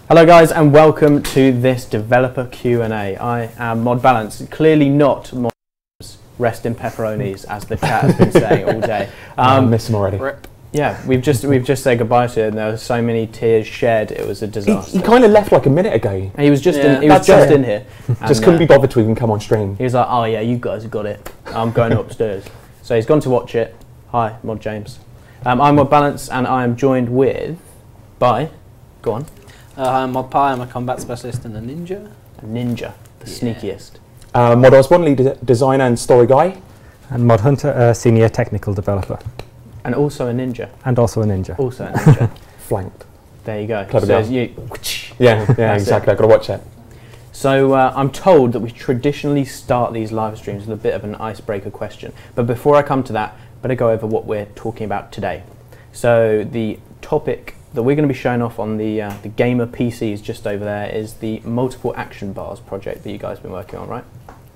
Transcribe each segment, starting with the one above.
Hello guys and welcome to this developer Q&A. I am Mod Balance, clearly not Mod Rest in Pepperonis as the chat has been saying all day. I miss him already. Yeah, we've just said goodbye to him. There were so many tears shed, it was a disaster. He kind of left like a minute ago. He was just in here. Just couldn't be bothered to even come on stream. He was like, oh yeah, you guys have got it. I'm going upstairs. So he's gone to watch it. Hi, Mod James. I'm Mod Balance and I am joined by, go on. I'm Mod Pie, I'm a combat specialist and a ninja. A ninja, the sneakiest. Mod Osborne, lead designer and story guy. And Mod Hunter, a senior technical developer. And also a ninja. And also a ninja. Also a ninja. Flanked. There you go. Clever so girl. you. Yeah, exactly. I've got to watch it. So I'm told that we traditionally start these live streams with a bit of an icebreaker question. But before I come to that, better go over what we're talking about today. So the topic that we're going to be showing off on the gamer PCs just over there is the multiple action bars project that you guys have been working on, right?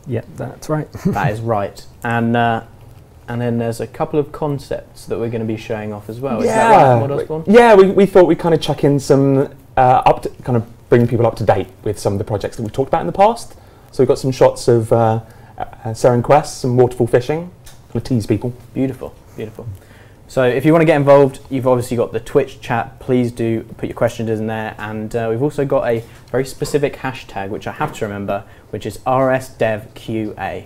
Yeah, that's right. That is right. And then there's a couple of concepts that we're going to be showing off as well. Is that right, Mod Osborne? Yeah, we thought we'd kind of chuck in some kind of bring people up to date with some of the projects that we've talked about in the past. So we've got some shots of Seren Quest, some waterfall fishing, kind of tease people. Beautiful, beautiful. So if you want to get involved, you've obviously got the Twitch chat. Please do put your questions in there. And we've also got a very specific hashtag, which I have to remember, which is RSDevQA.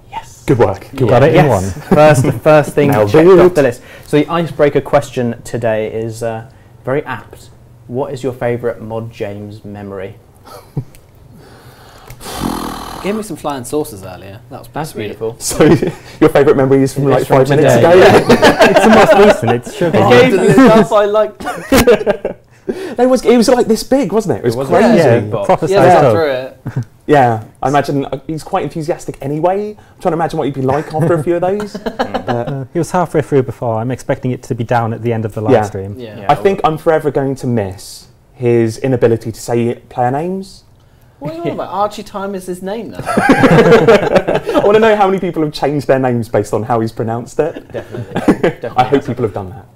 Yes. Good work. Good Got work. it in one. The first thing checked off the list. So the icebreaker question today is very apt. What is your favourite Mod James memory? Gave me some flying saucers earlier. That's beautiful. So your favourite memory is from like 5 minutes today. ago? Yeah. It's the most recent, it's sugar. I like. It was like this big, wasn't it? It was crazy. Yeah, proper Yeah, sized I up. through it. Yeah, I imagine he's quite enthusiastic anyway. I'm trying to imagine what he'd be like after a few of those. He was halfway through before. I'm expecting it to be down at the end of the live stream. Yeah. I think I'm forever going to miss his inability to say player names. What are you on about? Archie Time is his name now. I want to know how many people have changed their names based on how he's pronounced it. Definitely. I hope people have done that.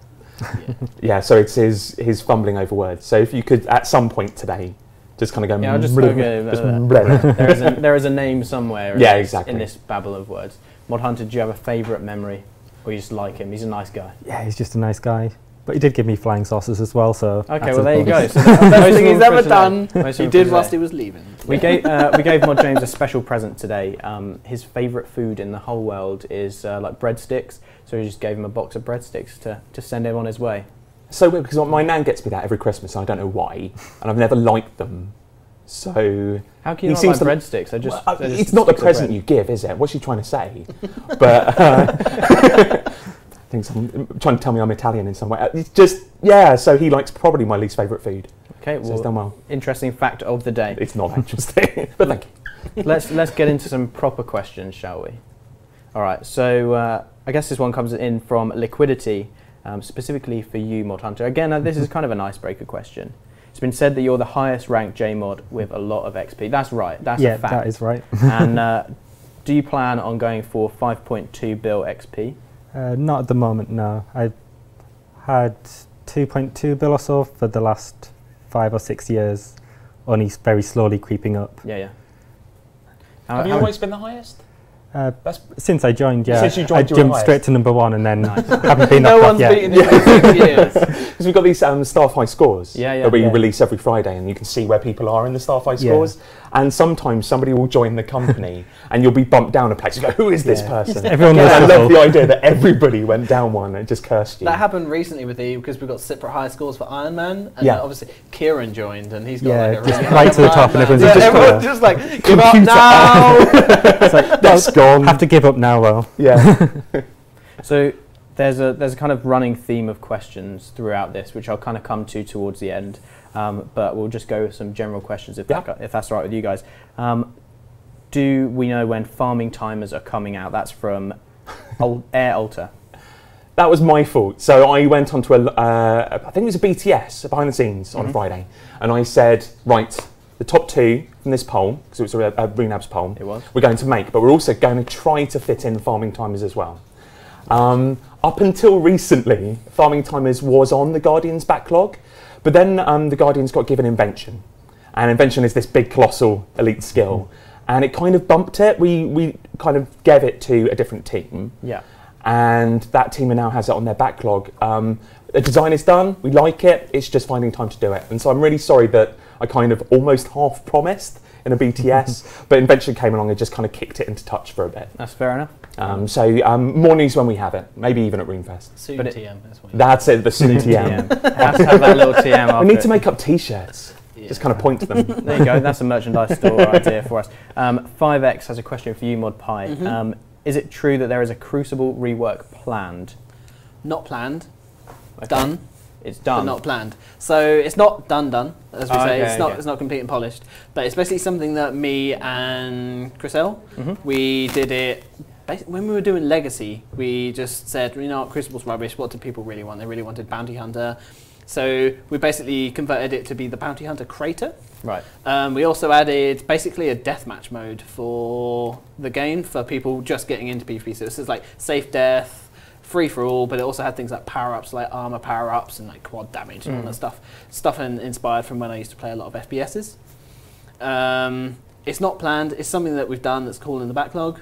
Yeah, so it's his fumbling over words. So if you could, at some point today, just kind of go... Yeah, I'll just there is a name somewhere in this babble of words. Mod Hunter, do you have a favourite memory? Or you just like him? He's a nice guy. Yeah, he's just a nice guy. But he did give me flying saucers as well, so... Okay, well there you go. So the best thing he's ever done, he did whilst he was leaving. We gave Mod James a special present today. His favourite food in the whole world is like breadsticks, so we just gave him a box of breadsticks to send him on his way. So weird, because my nan gets me that every Christmas, and I don't know why, and I've never liked them. So... How can you not like breadsticks? It's not the present you give, is it? What's she trying to say? But... I think someone trying to tell me I'm Italian in some way. It's just, yeah, so he likes probably my least favourite food. Okay, well, so it's done well. Interesting fact of the day. It's not interesting, but thank you. Let's get into some proper questions, shall we? All right, so I guess this one comes in from Liquidity, specifically for you, Mod Hunter. Again, this is kind of an icebreaker question. It's been said that you're the highest ranked JMod with a lot of XP. That's right, that's a fact. Yeah, that is right. And do you plan on going for 5.2 bil XP? Not at the moment, no. I've had 2.2 bil or so for the last 5 or 6 years, only very slowly creeping up. Yeah. Have you always been the highest? Since I joined, yeah. Since you joined, I jumped straight to #1 and then haven't been no knocked one's off beaten you for 6 years. Because we've got these staff high scores that we release every Friday, and you can see where people are in the staff high scores. And sometimes somebody will join the company and you'll be bumped down a place. You go, who is this person? Everyone I love the idea that everybody went down one and just cursed you. That happened recently with because we got separate high scores for Iron Man, and obviously Kieran joined, and he's got like a really right to the top, and everyone's just like, give up now. It's like, that's gone. Have to give up now, well. Yeah. So there's a kind of running theme of questions throughout this, which I'll kind of come to towards the end. But we'll just go with some general questions if that's all right with you guys. Do we know when farming timers are coming out? That's from Air Alter. That was my fault. So I went onto I think it was a BTS, behind the scenes, on Friday, and I said, right, the top 2 from this poll, because it was a Renabs poll, we're going to make, but we're also going to try to fit in farming timers as well. Up until recently, farming timers was on the Guardian's backlog, But then the Guardians got given Invention. And Invention is this big, colossal, elite skill. And it kind of bumped it. We kind of gave it to a different team. Yeah. And that team now has it on their backlog. The design is done, we like it, it's just finding time to do it. And so I'm really sorry that I kind of almost half promised in a BTS, but Invention came along and just kind of kicked it into touch for a bit. That's fair enough. So more news when we have it, maybe even at RuneFest. Soon but TM. That's it, the soon TM. Has to have that little TM after We need to make up t-shirts. Yeah. Just kind of point to them. There you go, that's a merchandise store idea for us. 5X has a question for you, Mod Pie. Is it true that there is a Crucible rework planned? Not planned. Okay. Done. It's done. But not planned. So it's not done, as we say. Okay, It's not complete and polished. But it's basically something that me and Chris L, we did it when we were doing Legacy. We just said, you know what, Crucible's rubbish. What do people really want? They really wanted Bounty Hunter. So we basically converted it to be the Bounty Hunter Crater. Right. We also added basically a deathmatch mode for the game for people just getting into PvP. So this is like safe death, free for all, but it also had things like power-ups, like armor power-ups and like quad damage and all that stuff. Stuff inspired from when I used to play a lot of FPSs. It's not planned. It's something that we've done that's cool in the backlog.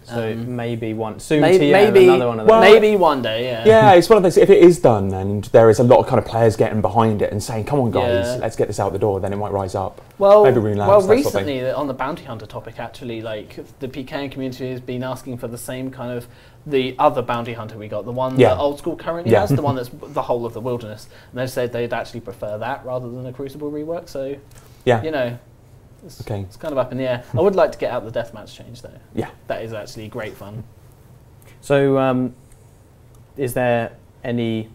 So maybe one soon. Maybe another one of those. Well, maybe one day. Yeah. Yeah, it's one of those. If it is done, and there is a lot of kind of players getting behind it and saying, "Come on, guys, let's get this out the door," then it might rise up. Well, maybe Rune Labs, that sort of recently on the bounty hunter topic, actually, like the PKN community has been asking for the same kind of the other bounty hunter we got, the one that Old School currently has, the one that's the whole of the wilderness, and they've said they'd actually prefer that rather than a Crucible rework. So, you know. It's kind of up in the air. I would like to get out the deathmatch change though. Yeah, that is actually great fun. So, is there any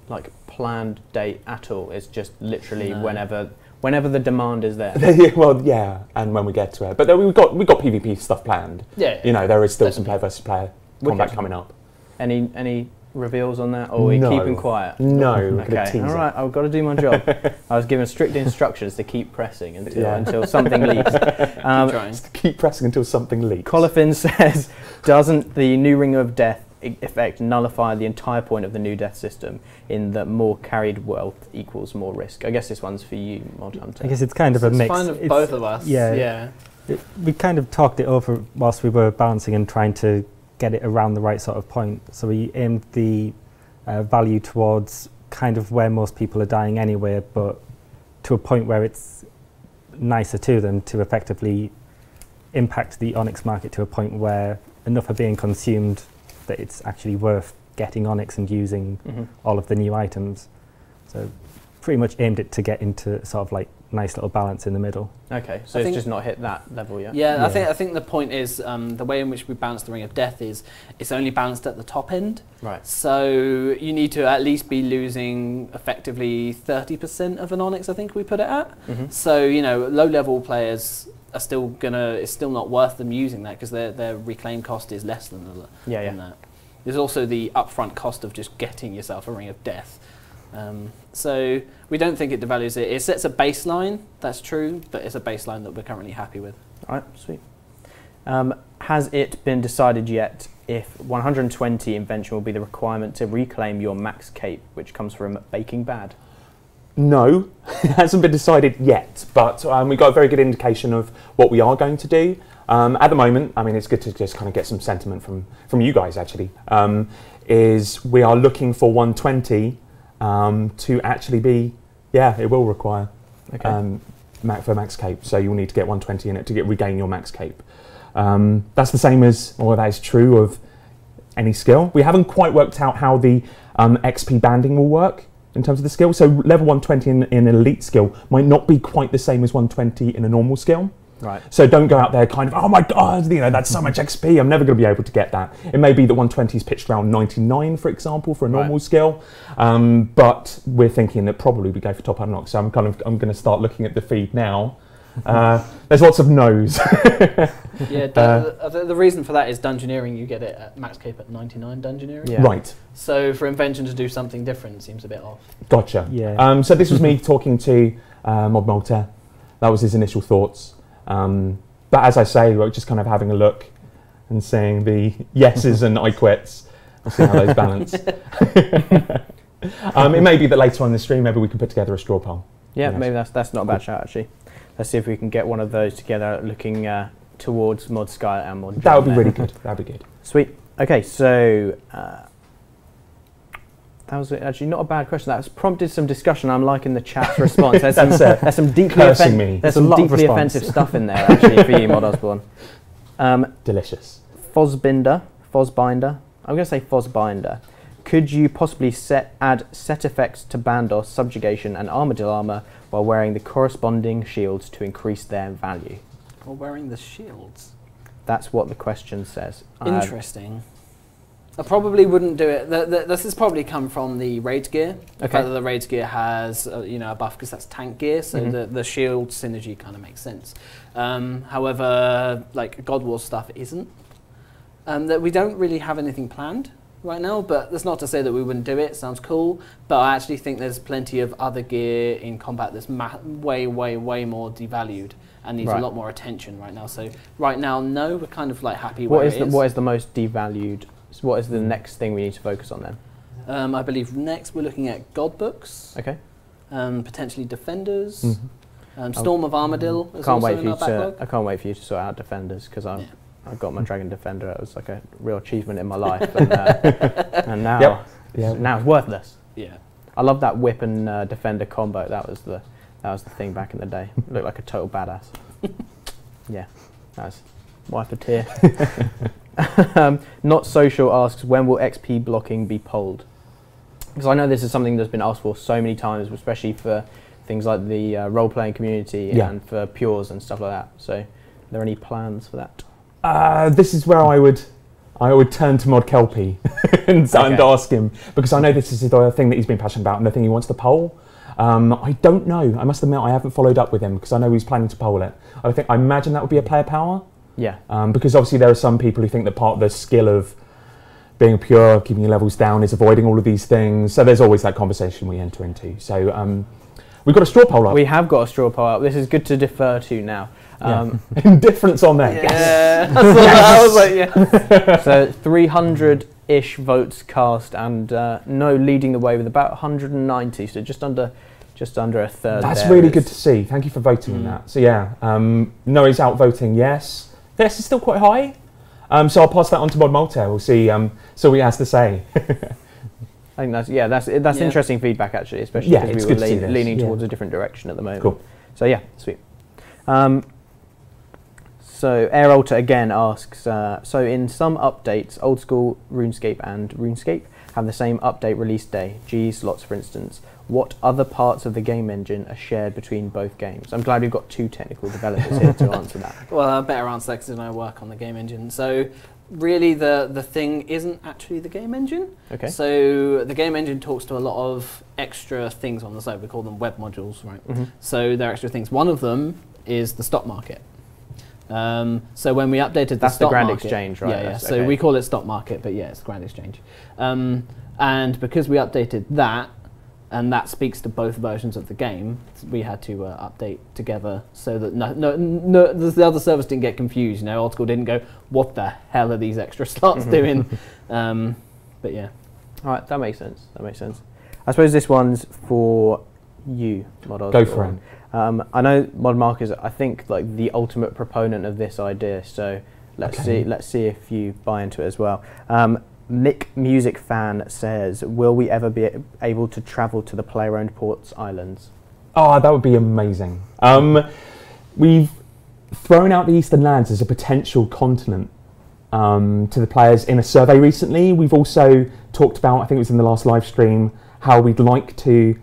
like planned date at all? It's just literally whenever the demand is there. Well, yeah, and when we get to it. But then we've got PvP stuff planned. Yeah. You know, there is still some player versus player combat coming up. Any reveals on that, or are we keeping quiet? No. Okay. All right. I've got to do my job. I was given strict instructions to keep pressing until something leaks. Keep pressing until something leaks. Colifin says, doesn't the new Ring of Death effect nullify the entire point of the new death system in that more carried wealth equals more risk? I guess this one's for you, Mod Hunter. I guess it's kind of a mix. It's kind of both of us. Yeah. We kind of talked it over whilst we were balancing and trying to get it around the right sort of point. So we aimed the value towards kind of where most people are dying anyway, but to a point where it's nicer to them to effectively impact the Onyx market to a point where enough are being consumed that it's actually worth getting Onyx and using all of the new items. So pretty much aimed it to get into sort of like nice little balance in the middle. Okay, so it's just not hit that level yet. Yeah, I think the point is the way in which we balance the Ring of Death is it's only balanced at the top end. Right. So you need to at least be losing effectively 30% of an Onyx, I think we put it at. So, you know, low level players are still it's still not worth them using that because their reclaim cost is less than that. There's also the upfront cost of just getting yourself a Ring of Death. So we don't think it devalues it. It sets a baseline, that's true, but it's a baseline that we're currently happy with. All right, sweet. Has it been decided yet if 120 Invention will be the requirement to reclaim your max cape, which comes from Baking Bad? No, it hasn't been decided yet, but we got a very good indication of what we are going to do. At the moment, I mean, it's good to just kind of get some sentiment from you guys, actually, is we are looking for 120 to actually be, it will require for max cape, so you'll need to get 120 in it to regain your max cape. That's the same as, or that is true of any skill. We haven't quite worked out how the XP banding will work in terms of the skill, so level 120 in an elite skill might not be quite the same as 120 in a normal skill. Right. So don't go out there kind of, oh my god, you know, that's so much XP, I'm never going to be able to get that. It may be that 120 is pitched around 99, for example, for a normal skill, but we're thinking that probably we go for top unlock. So I'm going to start looking at the feed now. There's lots of no's. The reason for that is Dungeoneering, you get it at max cape at 99 Dungeoneering. Yeah. Right. So for Invention to do something different seems a bit off. Gotcha. Yeah. So this was me talking to Mod Malta. That was his initial thoughts. But as I say, we're just kind of having a look and saying the yeses and I quits. We'll see how those balance. It may be that later on in the stream, maybe we can put together a straw poll. Yeah, maybe that's not a bad shout, actually. Let's see if we can get one of those together, looking towards Mod Sky and Mod John. That would be really good. That would be good. Sweet. Okay, so that was actually not a bad question. That's prompted some discussion. I'm liking the chat's response. There's some deeply offensive stuff in there, actually, for you, Mod Osborne. Delicious. Fozbinder. I'm going to say Fozbinder. Could you possibly add set effects to Bandos, Subjugation, and Armadillo armor while wearing the corresponding shields to increase their value? Or wearing the shields? That's what the question says. Interesting. I probably wouldn't do it. This has probably come from the raid gear. The fact that the raid gear has a buff because that's tank gear, so the shield synergy kind of makes sense. However, like God War stuff isn't. That we don't really have anything planned right now, but that's not to say that we wouldn't do it. Sounds cool, but I actually think there's plenty of other gear in combat that's way more devalued and needs a lot more attention right now. So right now, no, we're kind of like happy where it is. What is the most devalued? So what is the next thing we need to focus on then? I believe next we're looking at God books. Okay. Potentially defenders. Storm of Armadillo is I can't wait for you to sort out defenders, because I've got my Dragon Defender. It was like a real achievement in my life, and now now it's worthless. Yeah. I love that whip and defender combo. That was the thing back in the day. Looked like a total badass. Yeah, that's wipe a tear. Not Social asks, when will XP blocking be polled? Because I know this is something that's been asked for so many times, especially for things like the role-playing community and for pures and stuff like that. So, are there any plans for that? This is where I would turn to Mod Kelpie and ask him, because I know this is the thing that he's been passionate about and the thing he wants to poll. I don't know. I must admit I haven't followed up with him, because I know he's planning to poll it. I imagine that would be a player power. Yeah. Because obviously there are some people who think that part of the skill of being a pure, keeping your levels down, is avoiding all of these things. So there's always that conversation we enter into. So we've got a straw poll up. We have got a straw poll up. This is good to defer to now. Indifference on there. Yeah. That's what I was like, yeah. So 300-ish votes cast, and no leading the way with about 190, so just under a third. That's really good to see. Thank you for voting on that. So yeah, no is out voting yes. Yes is still quite high. So I'll pass that on to Mod Maltair. We'll see what he has to say. I think that's interesting feedback, actually, especially because we were leaning towards a different direction at the moment. Cool. So yeah, sweet. So Air Alter again asks, so in some updates, Old School, RuneScape and RuneScape have the same update release day, G slots for instance. What other parts of the game engine are shared between both games? I'm glad we've got two technical developers here to answer that. Well, I better answer that because I work on the game engine. So really the thing isn't actually the game engine. Okay. So the game engine talks to a lot of extra things on the side. We call them web modules, right? So they're extra things. One of them is the stock market. So when we updated the stock Grand market, Exchange, right? Yeah. So we call it stock market, but yeah, it's the Grand Exchange. And because we updated that, and that speaks to both versions of the game, we had to update together so that the other servers didn't get confused. You know, Old School didn't go, "What the hell are these extra slots doing?" But yeah. All right, that makes sense. I suppose this one's for you, Mod Osborne. Go for it. I know Mod Mark is, I think, like the ultimate proponent of this idea. So let's see if you buy into it as well. Mick Music Fan says, will we ever be able to travel to the player-owned ports islands? Oh, that would be amazing. We've thrown out the Eastern Lands as a potential continent to the players in a survey recently. We've also talked about, I think it was in the last live stream, how we'd like to,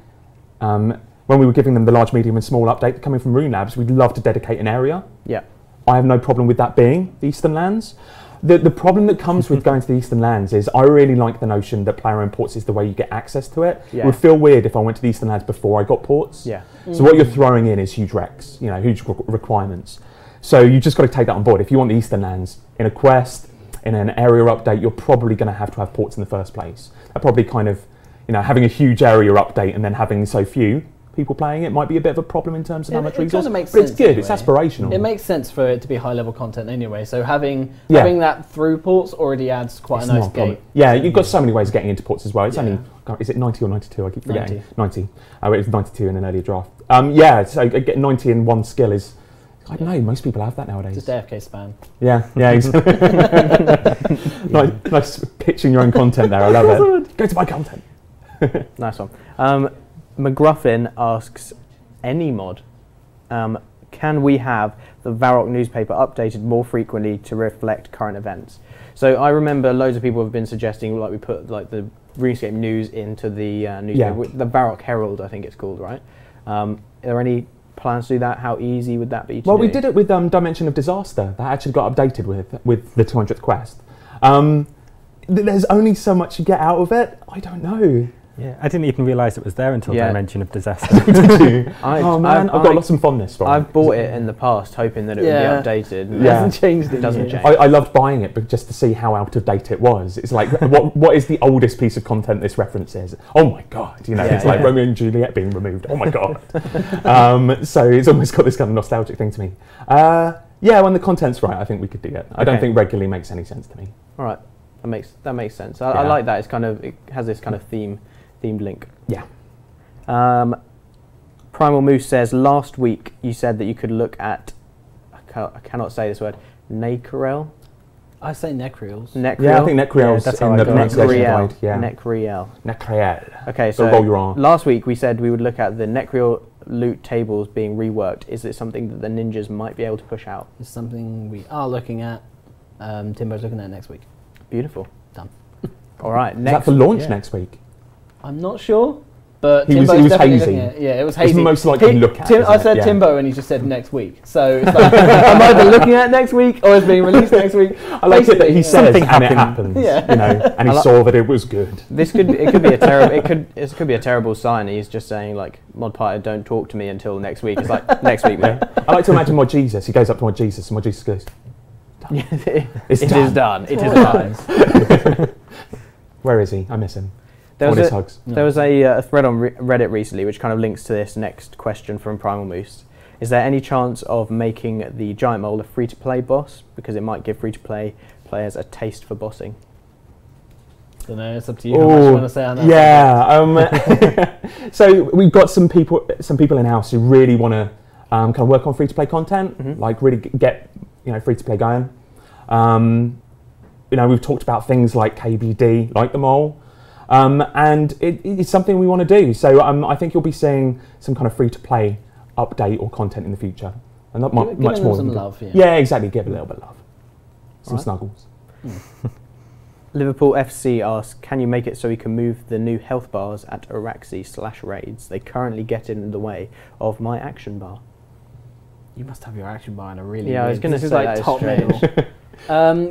when we were giving them the large, medium and small update coming from Rune Labs, we'd love to dedicate an area. Yeah. I have no problem with that being the Eastern Lands. The problem that comes with going to the Eastern Lands is I really like the notion that player-owned ports is the way you get access to it. Yeah. It would feel weird if I went to the Eastern Lands before I got ports. Yeah. So what you're throwing in is huge recs, huge requirements. So you just got to take that on board. If you want the Eastern Lands in a quest, in an area update, you're probably going to have ports in the first place. That probably kind of, having a huge area update and then having so few people playing it. Might be a bit of a problem in terms of how much resource, makes but it's sense good. anyway. It's aspirational. It makes sense for it to be high-level content anyway. So having that through ports already adds quite a nice gate. Yeah, you've got so many ways of getting into ports as well. It's only, is it 90 or 92? I keep forgetting. 90. Oh, it was 92 in an earlier draft. So getting 90 in one skill is, I don't know, most people have that nowadays. Just AFK spam. Yeah, exactly. nice pitching your own content there. I love it. Go to my content. Nice one. McGruffin asks, any mod, can we have the Varrock newspaper updated more frequently to reflect current events? So I remember loads of people have been suggesting, like, we put like the RuneScape news into the newspaper, the Varrock Herald, I think it's called, right? Are there any plans to do that? How easy would that be to do? Well, we did it with Dimension of Disaster. That actually got updated with the 200th quest. There's only so much you get out of it. I don't know. Yeah, I didn't even realise it was there until Dimension of Disaster. Did you? Oh man, I've got some fondness for it. I've bought it in the past hoping that it would be updated. It hasn't changed. It doesn't change. I loved buying it, but just to see how out of date it was. It's like, what is the oldest piece of content this references? Oh my god, it's like Romeo and Juliet being removed. Oh my god. So it's almost got this kind of nostalgic thing to me. When the content's right, I think we could do it. I don't think regularly makes any sense to me. All right, that makes sense. I like that. It has this kind of themed link. Yeah. Primal Moose says, last week you said that you could look at, I cannot say this word, Necriel? I say Necriels. Yeah, I think Necriel's in the pronunciation guide. Yeah. Necriel. Okay, so roll your R. Last week we said we would look at the Necriel loot tables being reworked. Is it something that the ninjas might be able to push out? It's something we are looking at. Timbo's looking at next week. Beautiful. Done. All right. Is that for launch next week? I'm not sure, but he Timbo's was definitely hazy. looking at it. Yeah, it was hazy. It's most likely look at. I said Timbo, and he just said next week. So it's like, I'm either looking at it next week or it's being released next week. I like it that he says and it happens. Yeah. And he saw that it was good. This could be a terrible. It could be a terrible sign. He's just saying like, Mod Party, don't talk to me until next week. It's like next week, man. I like to imagine Mod Jesus. He goes up to Mod Jesus, and Mod Jesus goes, done. It is done. It is done. Where is he? I miss him. There was a thread on Reddit recently which kind of links to this next question from Primal Moose. Is there any chance of making the Giant Mole a free-to-play boss? Because it might give free-to-play players a taste for bossing. I don't know, it's up to you how much you want to say on that. Yeah. So we've got some people in-house who really want to kind of work on free-to-play content, like really get free-to-play going. We've talked about things like KBD, like the Mole. And it's something we want to do. So I think you'll be seeing some kind of free-to-play update or content in the future. And not much more. Some love, yeah, exactly. Give it a little bit of love. Some snuggles. Liverpool FC asks, can you make it so we can move the new health bars at Araxi/raids? They currently get in the way of my action bar. You must have your action bar in a really I was going to say that top middle.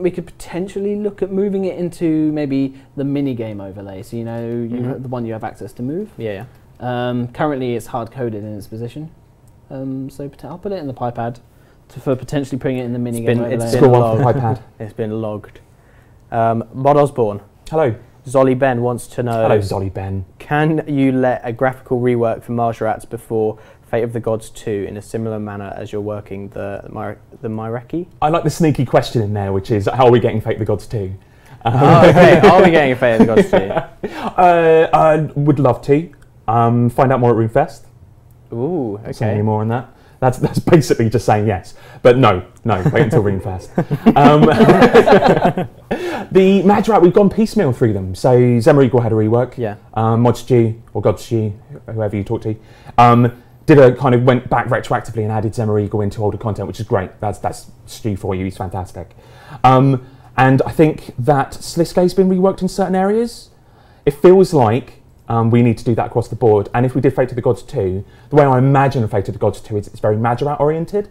We could potentially look at moving it into maybe the mini game overlay. So the one you have access to move. Yeah. Currently, it's hard coded in its position. So I'll put it in the PyPad for potentially putting it in the mini game overlay. It's been logged. Mod Osborne. Hello. Zolly Ben wants to know. Hello, Zolly Ben. Can you let a graphical rework for Marjarats before Fate of the Gods 2 in a similar manner as you're working the Myreki? I like the sneaky question in there, which is, how are we getting Fate of the Gods 2? Okay, are we getting Fate of the Gods 2? I would love to. Find out more at RuneFest. Ooh, okay. Say any more on that? That's basically just saying yes. But no, wait until RuneFest. The Majorat, we've gone piecemeal through them. So Zemreagle had a rework. Yeah. Modstew, or Godstew, whoever you talk to, went back retroactively and added Zemreagle into older content, which is great. That's Stu for you, he's fantastic. And I think that Sliskay's been reworked in certain areas. It feels like we need to do that across the board. And if we did Fate of the Gods 2, the way I imagine Fate of the Gods 2 is it's very Majorat oriented.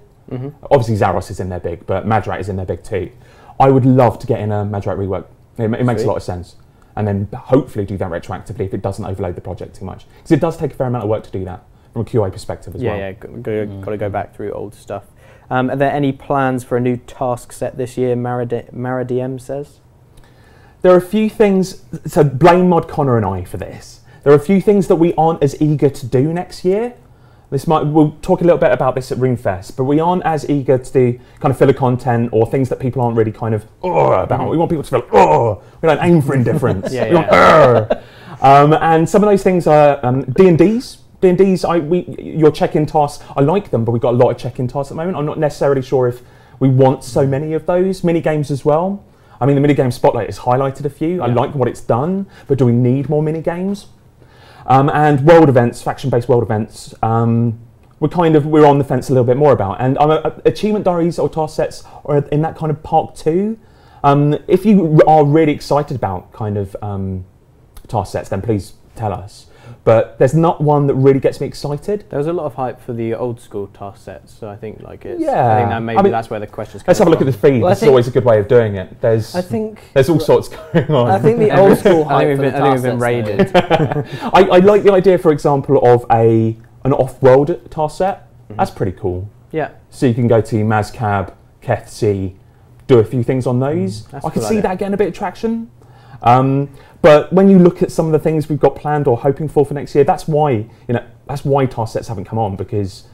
Obviously Zaros is in there big, but Majorat is in there big too. I would love to get in a Majorat rework. It makes a lot of sense. And then hopefully do that retroactively if it doesn't overload the project too much. Because it does take a fair amount of work to do that from a QA perspective as well. Yeah, got to go back through old stuff. Are there any plans for a new task set this year, Maradiem says? There are a few things, so blame Mod Connor and I for this. There are a few things that we aren't as eager to do next year. We'll talk a little bit about this at Ringfest, but we aren't as eager to do kind of filler content or things that people aren't really kind of about. We want people to feel, we don't aim for indifference. We want, and some of those things are D&Ds. D&Ds, your check-in tasks, I like them, but we've got a lot of check-in tasks at the moment. I'm not necessarily sure if we want so many of those. Mini-games as well. I mean, the mini-game spotlight has highlighted a few. Yeah. I like what it's done, but do we need more mini-games? And world events, faction-based world events, we're on the fence a little bit more about. And achievement diaries or task sets are in that kind of part 2. If you are really excited about kind of task sets, then please tell us. But there's not one that really gets me excited. There was a lot of hype for the old school task sets, so I think like it's. Yeah. I think that maybe that's where the questions. Let's have a look at the feed. Well, it's always a good way of doing it. There's all sorts going on. I think the old school hype. I think we've been raided. I like the idea, for example, of an off-world task set. That's pretty cool. Yeah. So you can go to Mazcab, Kethsea, do a few things on those. I could see that getting a bit of traction. But when you look at some of the things we've got planned or hoping for next year, that's why task sets haven't come on, because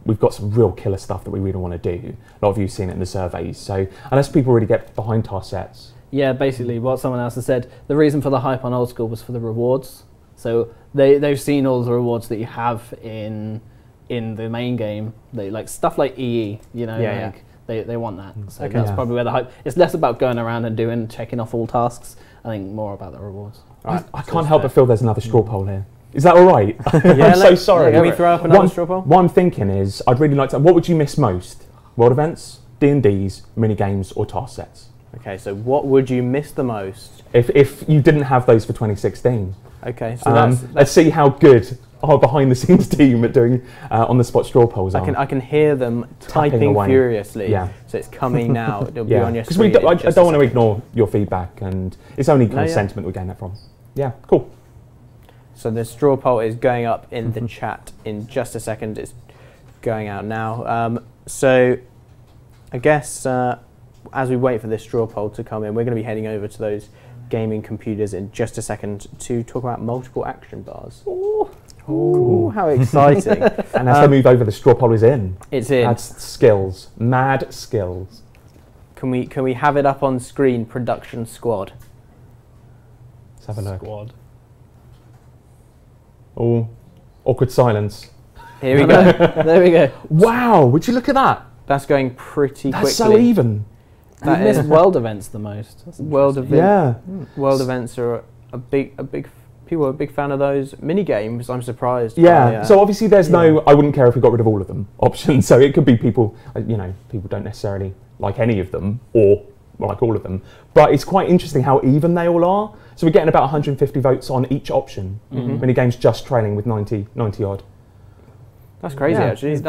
we've got some real killer stuff that we really want to do. A lot of you have seen it in the surveys. So unless people really get behind task sets. Yeah, basically what someone else has said, the reason for the hype on old school was for the rewards. So they've seen all the rewards that you have in the main game. They like stuff like EE, They want that. So that's probably where the hype. It's less about going around and checking off all tasks. I think more about the rewards. Right. I can't help but feel there's another straw poll here. Is that all right? I'm so sorry. Can we throw up another straw poll? What I'm thinking is, I'd really like to. What would you miss most? World events, D&Ds, mini games, or task sets? Okay, so what would you miss the most if you didn't have those for 2016? Okay, so let's see how good our behind-the-scenes team at doing on-the-spot straw polls are. I can hear them typing furiously. Yeah. So it's coming now. It'll be on your screen. Because I don't want to ignore your feedback, and it's only kind of sentiment we're getting that from. Yeah, cool. So the straw poll is going up in the chat in just a second. It's going out now. So I guess as we wait for this straw poll to come in, we're going to be heading over to those gaming computers in just a second to talk about multiple action bars. Ooh, cool. How exciting. And as they move over, the straw poll is in. It's in. That's skills. Mad skills. Can we have it up on screen, production squad? Let's have a look. Squad. Oh, awkward silence. Here we go. There we go. Wow, would you look at that? That's going pretty quickly. That's so even. I miss world events the most. World events are people are a big fan of those. Mini games, I'm surprised. Yeah. So obviously there's no, I wouldn't care if we got rid of all of them options. So it could be people, people don't necessarily like any of them or like all of them. But it's quite interesting how even they all are. So we're getting about 150 votes on each option. Mini games just trailing with 90 odd. That's crazy, actually.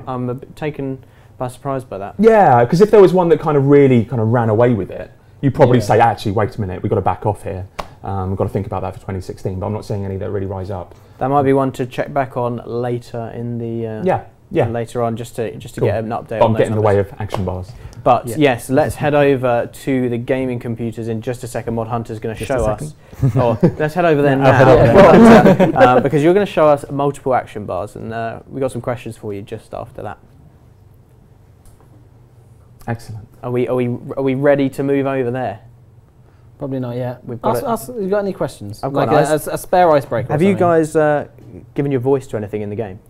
I'm a bit taken by surprise by that. Yeah, because if there was one that kind of ran away with it, you'd probably say, actually, wait a minute, we've got to back off here. We've got to think about that for 2016, but I'm not seeing any that really rise up. That might be one to check back on later in the later on, just to get an update. But I'm getting in the way of action bars. But yes, let's head over to the gaming computers in just a second. Mod Hunter's going to show us. Let's head over there now, because you're going to show us multiple action bars, and we've got some questions for you just after that. Excellent. Are we ready to move over there? Probably not yet. We've got you got any questions? I've got a spare icebreaker. Have you guys given your voice to anything in the game?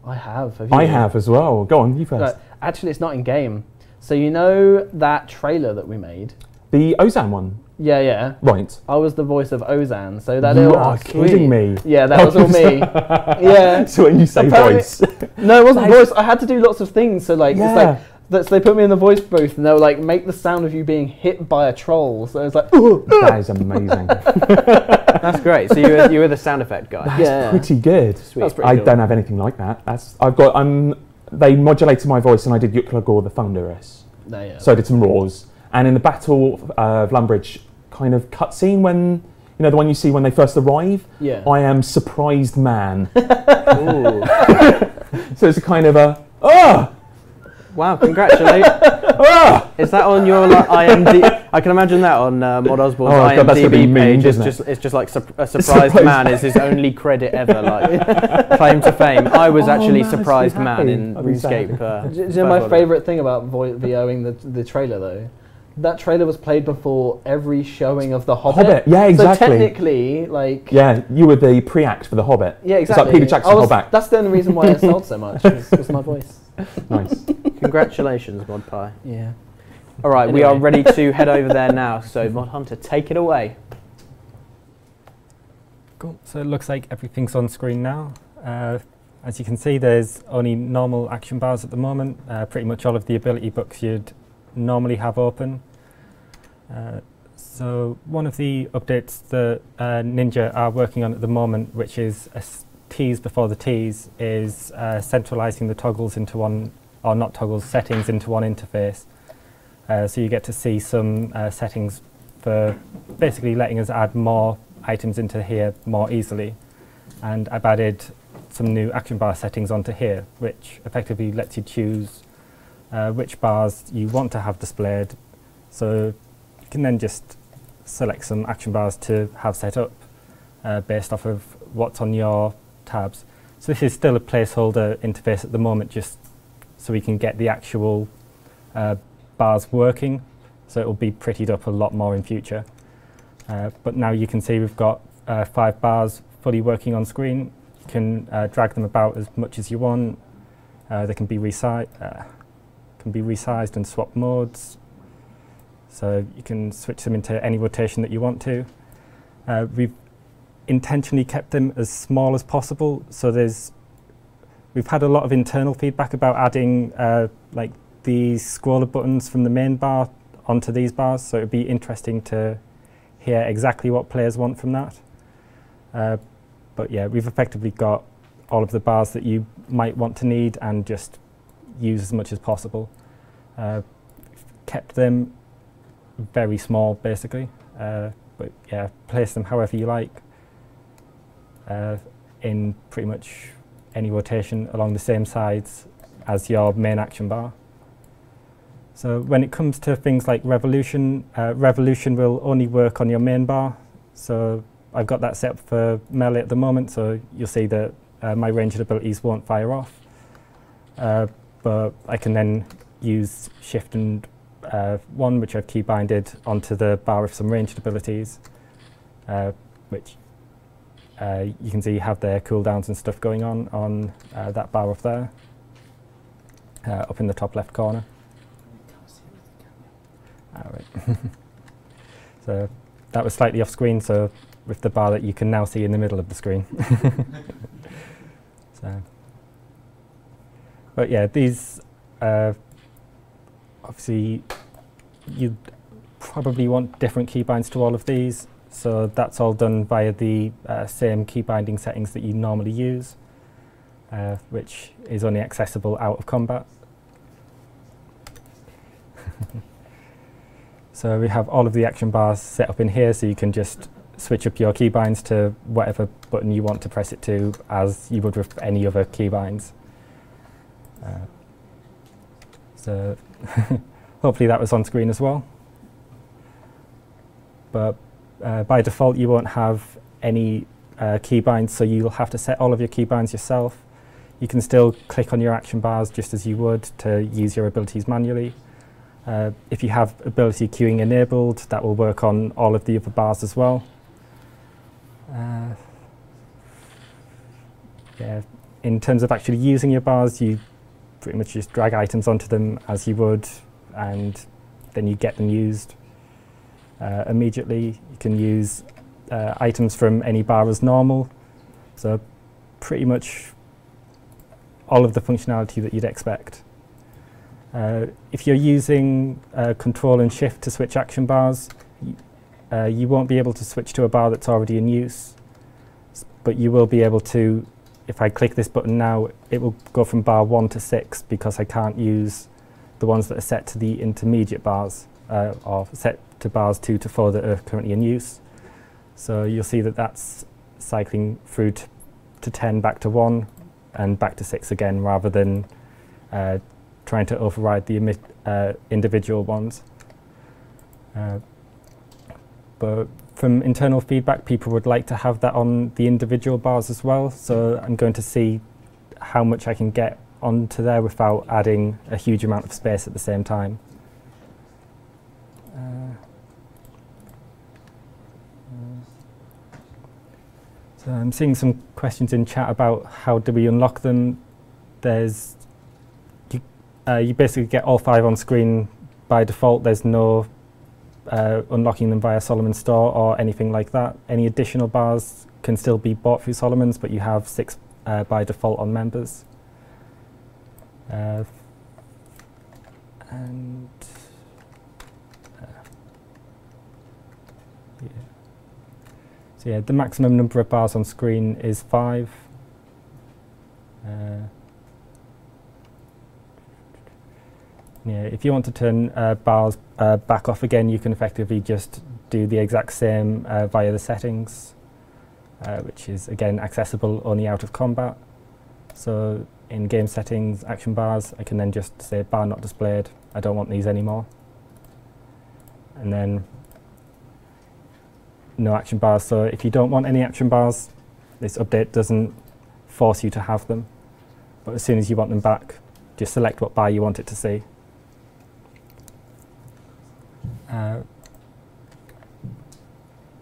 I have. I have as well. Go on, you first. Actually, it's not in game. So you know that trailer that we made? The Ozan one? Yeah. Right. I was the voice of Ozan, so that You are kidding me. Yeah, that was all me. Yeah. So when you say voice... No, it wasn't voice. I had to do lots of things. So it's like... So they put me in the voice booth and they were like, make the sound of you being hit by a troll. So it's like... That is amazing. That's great. So you were the sound effect guy. That's pretty good. Sweet. That's pretty cool. Don't have anything like that. They modulated my voice and I did Yuklagor the Thunderous. So I did some roars. And in the Battle of Lumbridge kind of cutscene when, the one you see when they first arrive, I am surprised man. So it's a kind of Wow, congratulations. Is that on your like, IMDb? I can imagine that on Mod Osborne's IMDb page. It's just like a surprised man is his only credit ever, like claim to fame. I was actually surprised man in RuneScape. Do you know my favourite thing about VOing the trailer though? That trailer was played before every showing of The Hobbit. Yeah, exactly. So technically, like... Yeah, you were the pre-act for The Hobbit. Yeah, exactly. It's like Peter Jackson held back. That's the only reason why it sold so much, was my voice. Nice. Congratulations, Mod Pie. Yeah. All right, we are ready to head over there now. So, Mod Hunter, take it away. Cool. So it looks like everything's on screen now. As you can see, there's only normal action bars at the moment. Pretty much all of the ability books you'd normally have open. So one of the updates that Ninja are working on at the moment, which is a tease before the tease, is centralizing the toggles into one, or not toggles, settings into one interface. So you get to see some settings for basically letting us add more items into here more easily. And I've added some new action bar settings onto here, which effectively lets you choose which bars you want to have displayed. So you can then just select some action bars to have set up based off of what's on your tabs. So this is still a placeholder interface at the moment, just so we can get the actual bars working. So it will be prettied up a lot more in future. But now you can see we've got 5 bars fully working on screen. You can drag them about as much as you want. They can be resized and swap modes. So you can switch them into any rotation that you want to. We've intentionally kept them as small as possible. So we've had a lot of internal feedback about adding like these scroller buttons from the main bar onto these bars. So it'd be interesting to hear exactly what players want from that. But yeah, we've effectively got all of the bars that you might want to need and just use as much as possible. Kept them very small, basically. But yeah, place them however you like in pretty much any rotation along the same sides as your main action bar. So when it comes to things like Revolution, Revolution will only work on your main bar. So I've got that set up for melee at the moment, so you'll see that my ranged abilities won't fire off. But I can then use Shift and 1, which I've keybinded onto the bar with some ranged abilities, which you can see have their cooldowns and stuff going on that bar up there, up in the top left corner. Right. So that was slightly off screen, so with the bar that you can now see in the middle of the screen. So, but yeah, these obviously you'd probably want different keybinds to all of these, so that's all done via the same keybinding settings that you normally use, which is only accessible out of combat. So we have all of the action bars set up in here, so you can just switch up your keybinds to whatever button you want to press it to, as you would with any other keybinds. So hopefully that was on screen as well. But by default you won't have any keybinds, so you'll have to set all of your keybinds yourself. You can still click on your action bars just as you would to use your abilities manually. If you have ability queuing enabled, that will work on all of the other bars as well. Yeah, in terms of actually using your bars, you pretty much just drag items onto them as you would, and then you get them used immediately. You can use items from any bar as normal, so pretty much all of the functionality that you'd expect. If you're using Control and Shift to switch action bars, you won't be able to switch to a bar that's already in use, but you will be able to. If I click this button now, it will go from bar 1 to 6 because I can't use the ones that are set to the intermediate bars or set to bars 2 to 4 that are currently in use. So you'll see that that's cycling through to 10 back to 1 and back to 6 again, rather than trying to override the individual ones. But from internal feedback, people would like to have that on the individual bars as well. So I'm going to see how much I can get onto there without adding a huge amount of space at the same time. So I'm seeing some questions in chat about how do we unlock them. There's you basically get all 5 on screen by default. There's no unlocking them via Solomon Store or anything like that. Any additional bars can still be bought through Solomon's, but you have 6 by default on members. And yeah. So yeah, the maximum number of bars on screen is 5. Yeah, if you want to turn bars back off again, you can effectively just do the exact same via the settings, which is again accessible only out of combat. So in game settings, action bars, I can then just say bar not displayed. I don't want these anymore. And then no action bars. So if you don't want any action bars, this update doesn't force you to have them. But as soon as you want them back, just select what bar you want it to see.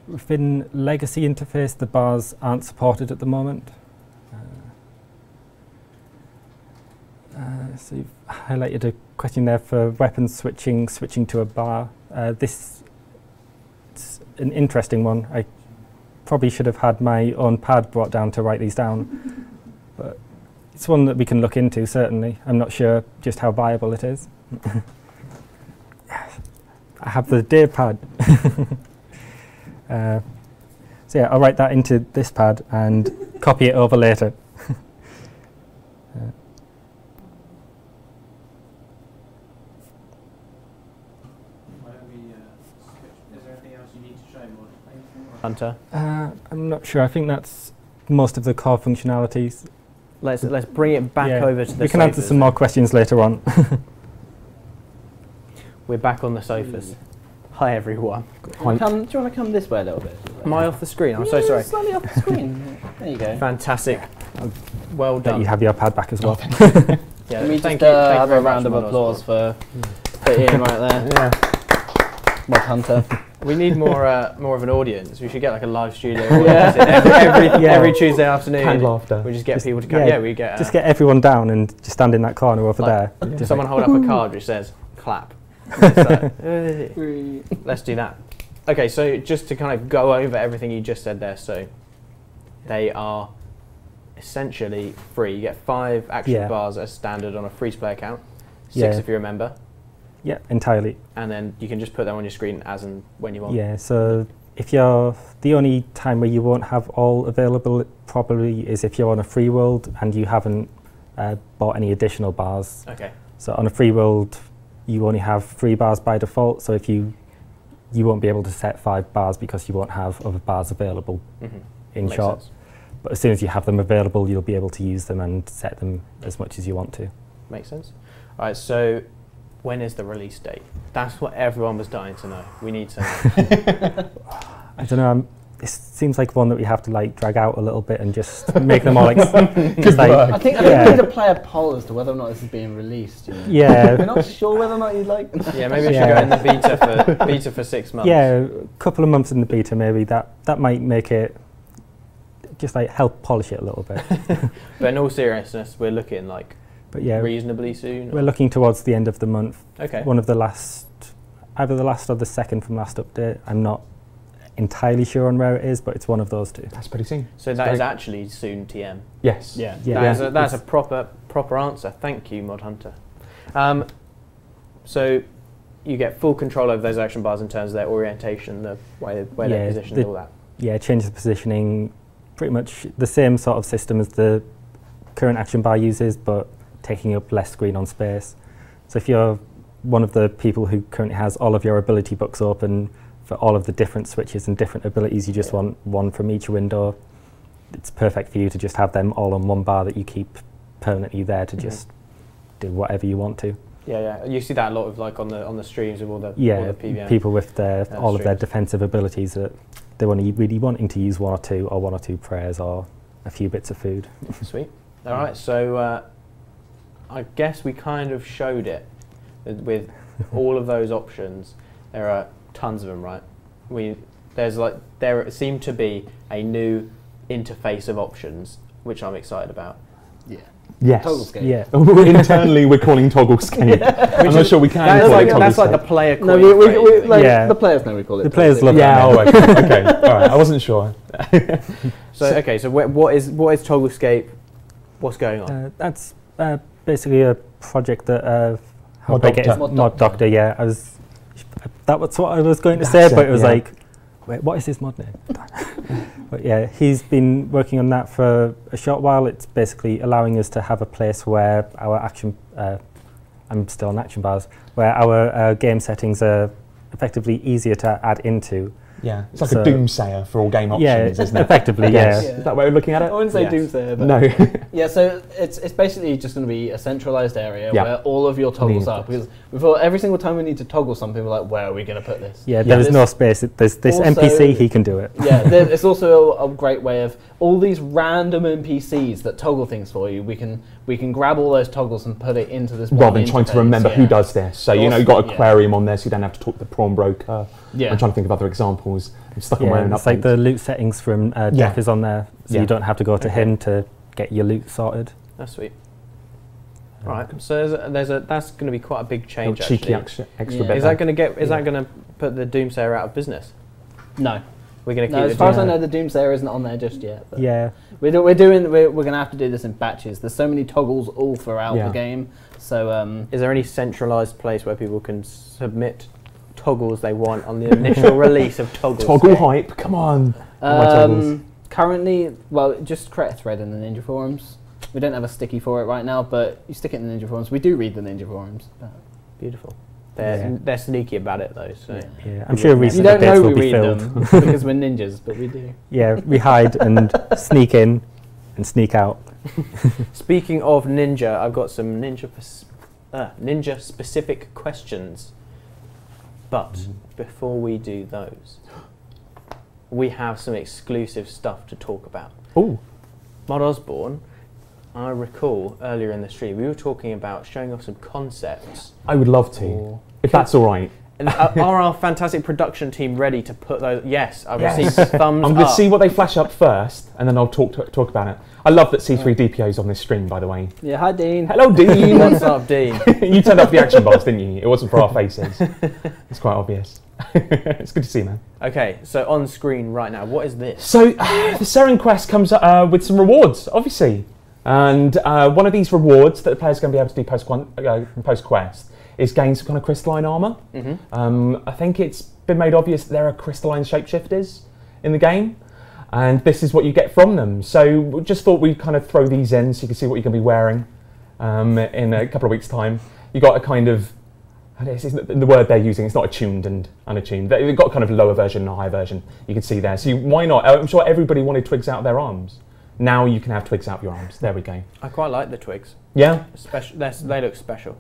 Within legacy interface, the bars aren't supported at the moment. So you've highlighted a question there for weapons switching to a bar. This is an interesting one. I probably should have had my own pad brought down to write these down, but it's one that we can look into, certainly. I'm not sure just how viable it is. I have the day pad. So yeah, I'll write that into this pad and copy it over later. Is there anything else you need to show, Hunter? I'm not sure. I think that's most of the core functionalities. Let's bring it back over to the We can answer some more questions later on. We're back on the sofas. Hi everyone. Do you want to come this way a little bit? Am I off the screen? I'm so sorry. Slightly off the screen. There you go. Fantastic. Well done. You have your pad back as well. Yeah, Can we thank just you have very a round of much, applause for Ian right there? Yeah. Mod Hunter. We need more of an audience. We should get like a live studio Yeah. audience every Tuesday afternoon. Canned laughter. We just get people to come. Yeah, we get just get everyone down and just stand in that corner over like, there. Just someone hold up a card which says clap. Let's do that. Okay, so just to kind of go over everything you just said there. So they are essentially free. You get 5 action bars as standard on a free-to-play account. 6 if you remember. Yeah, entirely. And then you can just put them on your screen as and when you want. Yeah, so if you're the only time where you won't have all available probably is if you're on a free world and you haven't bought any additional bars. Okay. So on a free world, you only have 3 bars by default. So if you won't be able to set 5 bars because you won't have other bars available in Makes short. sense. But as soon as you have them available, you'll be able to use them and set them as much as you want to. Makes sense. All right, so when is the release date? That's what everyone was dying to know. We need to know. I don't know. This seems like one that we have to like drag out a little bit and just make them all like. I think we need to play a poll as to whether or not this is being released. You know? Yeah. We're not sure whether or not you'd like. Yeah, maybe we should go in the beta for 6 months. Yeah, a couple of months in the beta, maybe that might make it just like help polish it a little bit. But in all seriousness, we're looking like reasonably soon. We're looking towards the end of the month. Okay. One of the last, either the last or the second from last update. I'm not entirely sure on where it is, but it's one of those 2. That's pretty soon. So that is actually soon TM. Yes. Yeah. Yeah. That's a proper answer. Thank you, Mod Hunter. So you get full control over those action bars in terms of their orientation, the way they're positioned, and all that. Yeah, change the positioning. Pretty much the same sort of system as the current action bar uses, but taking up less screen on space. So if you're one of the people who currently has all of your ability books open for all of the different switches and different abilities, you just want one from each window, it's perfect for you to just have them all on one bar that you keep permanently there to just do whatever you want to. Yeah. You see that a lot of like on the streams of all the PVM. People with all of their streams. defensive abilities that they're only really wanting to use one or two prayers or a few bits of food. Sweet. All right, so I guess we kind of showed it with all of those options. There are tons of them, right? There seem to be a new interface of options, which I'm excited about. Yeah. Yes. Togglescape. Yeah. Internally, we're calling Togglescape. I'm not sure we can. That's like the player. No, the players know we call it. The players love it. Yeah. Oh, okay. All right. I wasn't sure. So what is Togglescape? What's going on? That's basically a project that Mod Doctor. Yeah, that was what I was going to say, but it was like, wait, what is his mod name? But yeah, he's been working on that for a short while. It's basically allowing us to have a place where our action, I'm still on action bars, where our game settings are effectively easier to add into. Yeah, it's like a doomsayer for all game options, isn't it? Effectively, yes. Yeah. Is that way of looking at it? I wouldn't say doomsayer, but no. Yeah, so it's basically just going to be a centralized area where all of your toggles are. Because we thought every single time we need to toggle something, we're like, where are we going to put this? Yeah, there is no space. There's this also, NPC, he can do it. Yeah, it's also a great way of all these random NPCs that toggle things for you. We can grab all those toggles and put it into this. Rather than trying to remember who does this. So you've got Aquarium on there, so you don't have to talk to the prawn broker. Yeah. I'm trying to think of other examples. I'm stuck on my own. It's like the loot settings from Jeff is on there, so you don't have to go to him to get your loot sorted. That's sweet. Right, so that's going to be quite a big change. Cheeky extra bit. Is that going to put the Doomsayer out of business? No. We're going to keep it. As far as I know, the Doomsayer isn't on there just yet. But yeah. We're going to have to do this in batches. There's so many toggles all throughout the game. So is there any centralized place where people can submit toggles they want on the initial release of toggles? Toggle hype, come on. Currently, just create a thread in the Ninja forums. We don't have a sticky for it right now, but you stick it in the Ninja forums. We do read the Ninja forums. Beautiful. They're sneaky about it though. So yeah, I'm sure recent you don't updates know will we be read filled. them because we're ninjas, but we do. Yeah, we hide and sneak in and sneak out. Speaking of ninja, I've got some ninja specific questions. But before we do those, we have some exclusive stuff to talk about. Oh, Mod Osborne, I recall earlier in the stream we were talking about showing off some concepts. I would love to, if that's all right. Are our fantastic production team ready to put those? Yes, I've received thumbs up. I'm going to see what they flash up first, and then I'll talk about it. I love that C3DPO is on this stream, by the way. Yeah, hi Dean. Hello, Dean. What's up, Dean? You turned up the action bars, didn't you? It wasn't for our faces. It's quite obvious. It's good to see you, man. Okay, so on screen right now, what is this? So the Seren Quest comes with some rewards, obviously. And one of these rewards that the player's going to be able to do post-quest is gain some kind of crystalline armour. I think it's been made obvious that there are crystalline shapeshifters in the game, and this is what you get from them. So we just thought we'd kind of throw these in so you can see what you're going to be wearing in a couple of weeks' time. You got a kind of, the word they're using, it's not attuned and unattuned. They've got kind of a lower version and a higher version, you can see there. So why not? I'm sure everybody wanted twigs out of their arms. Now you can have twigs out of your arms. There we go. I quite like the twigs. Yeah? They look special.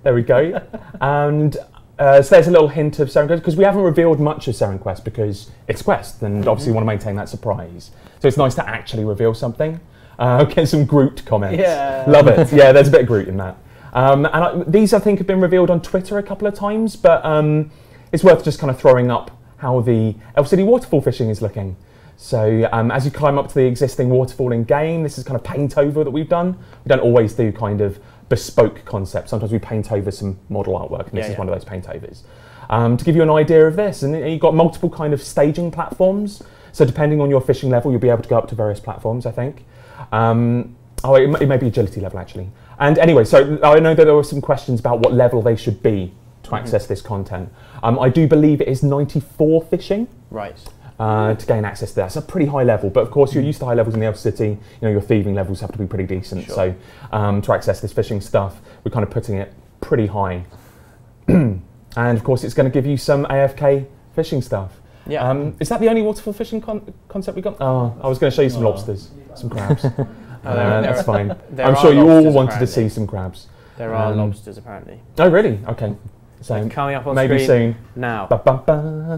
There we go. And so there's a little hint of Seren Quest, because we haven't revealed much of Seren Quest because it's Quest, and obviously want to maintain that surprise. So it's nice to actually reveal something. Get some Groot comments. Yeah. Love it. Yeah, there's a bit of Groot in that. These, I think, have been revealed on Twitter a couple of times, but it's worth just kind of throwing up how the Elf City waterfall fishing is looking. So as you climb up to the existing waterfall in game, this is kind of paint over that we've done. We don't always do kind of bespoke concepts. Sometimes we paint over some model artwork, and this is one of those paint overs. To give you an idea of this, and you've got multiple kind of staging platforms. So depending on your fishing level, you'll be able to go up to various platforms, I think. It may be agility level, actually. And anyway, so I know that there were some questions about what level they should be to access this content. I do believe it is 94 fishing. Right. To gain access to that. It's a pretty high level, but of course you're used to high levels in the Elf City. Your thieving levels have to be pretty decent. Sure. So to access this fishing stuff, we're kind of putting it pretty high. And of course it's going to give you some AFK fishing stuff. Yeah. Is that the only waterfall fishing concept we got? Oh, I was going to show you some lobsters, some crabs. That's fine. I'm sure you all wanted to see some crabs. There are lobsters apparently. Oh, really? Okay. So coming up on maybe screen soon. now.